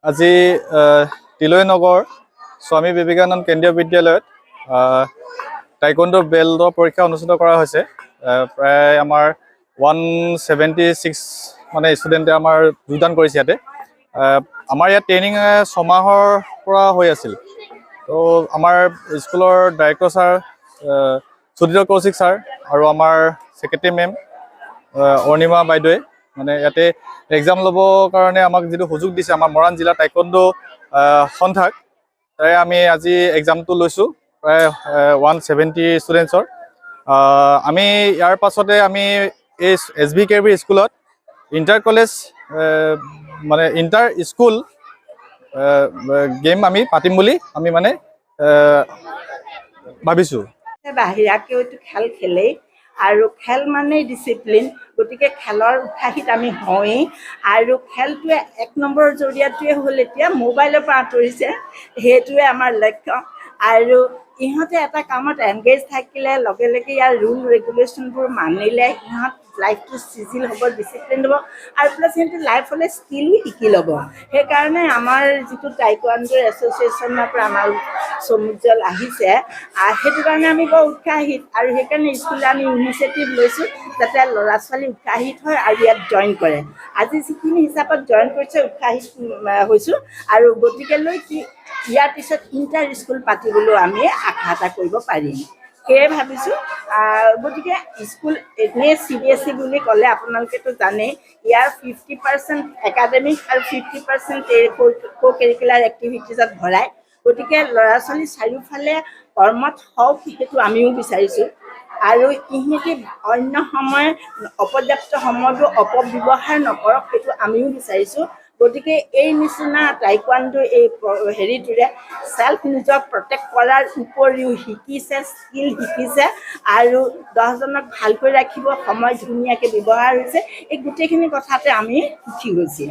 আজি নগৰ স্বামী বিবেকানন্দ কেন্দ্ৰীয় বিদ্যালয়ত টাইকোৱাণ্ডো বেল্টৰ পৰীক্ষা অনুষ্ঠিত কৰা হৈছে। প্ৰায় আমাৰ 176 মানে ষ্টুডেণ্টে আমাৰ যোগদান কৰিছে ইয়াতে। আমাৰ ইয়াত ট্ৰেইনিং 6 মাহৰ পৰা হৈ আছিল। তো আমাৰ স্কুলৰ director sir Sudhir Kaushik sir আৰু আমাৰ ছেক্ৰেটাৰী মেম অৰ্ণিমা বাইদেৱে মানে ইয়াতে এক্সাম ল'বৰ কাৰণে আমাক যিটো সুযোগ দিছে আমাৰ মৰাণ জিলা টাইকোৱাণ্ডো সন্থাক, তাৰে আমি আজি এক্সামটো লৈছোঁ প্ৰায় 170 ষ্টুডেণ্টছৰ। আমি ইয়াৰ পাছতে আমি এই SVKB স্কুলত ইণ্টাৰ কলেজ মানে ইণ্টাৰ স্কুল গেম আমি পাতিম বুলি আমি মানে ভাবিছোঁ। বাহিৰাকেওতো খেল খেলেই আৰু খেল মানেই ডিচিপ্লিন, গতিকে খেলৰ উৎসাহিত আমি হওঁৱেই। আৰু খেলটোৱে 1 নম্বৰৰ জৰিয়তে হ'ল এতিয়া মোবাইলৰ পৰা আঁতৰিছে, সেইটোৱে আমাৰ লক্ষ্য। আৰু ইহঁতে এটা কামত এংগেজ থাকিলে লগে লগে ইয়াৰ ৰুল ৰেগুলেশ্যনবোৰ মানিলে ইহঁত লাইফটো চিজিল হ'ব, ডিচিপ্লিন হ'ব আৰু প্লাছ সিহঁতে লাইফলৈ স্কিলো শিকি ল'ব। সেইকাৰণে আমাৰ যিটো টাইকোৱাণ্ডো এছ'চিয়েশ্যনৰ পৰা আমাৰ চমুজ্জ্বল আহিছে, সেইটো কাৰণে আমি বৰ উৎসাহিত। আৰু সেইকাৰণে স্কুলে আমি ইনিচিয়েটিভ লৈছোঁ যাতে ল'ৰা ছোৱালী উৎসাহিত হয় আৰু ইয়াত জইন কৰে। আজি যিখিনি হিচাপত জইন কৰিছে উৎসাহিত হৈছোঁ আৰু গতিকেলৈ ইয়াৰ পিছত ইণ্টাৰ স্কুল পাতিবলৈও আমি আশা এটা কৰিব পাৰিম, সেয়ে ভাবিছোঁ। গতিকে স্কুল এনেই CBSE বুলি ক'লে আপোনালোকেতো জানেই ইয়াৰ 50% একাডেমিক আৰু 50% কো কাৰিকুলাৰ এক্টিভিটিজত ভৰাই। গতিকে ল'ৰা ছোৱালী চাৰিওফালে কৰ্মত হওক সেইটো আমিও বিচাৰিছোঁ। আৰু ইহঁতে অন্য সময় অপৰ্যাপ্ত সময়বোৰ অপব্যৱহাৰ নকৰক সেইটো আমিও বিচাৰিছোঁ। গতিকে এই নিচিনা টাইকোৱাণ্ডো এই হেৰিটোৰে চেল্ফ নিজক প্ৰটেক্ট কৰাৰ উপৰিও শিকিছে, স্কিল শিকিছে আৰু 10জনক ভালকৈ ৰাখিব সময় ধুনীয়াকৈ ব্যৱহাৰ হৈছে। এই গোটেইখিনি কথাতে আমি শিকি গৈছোঁ।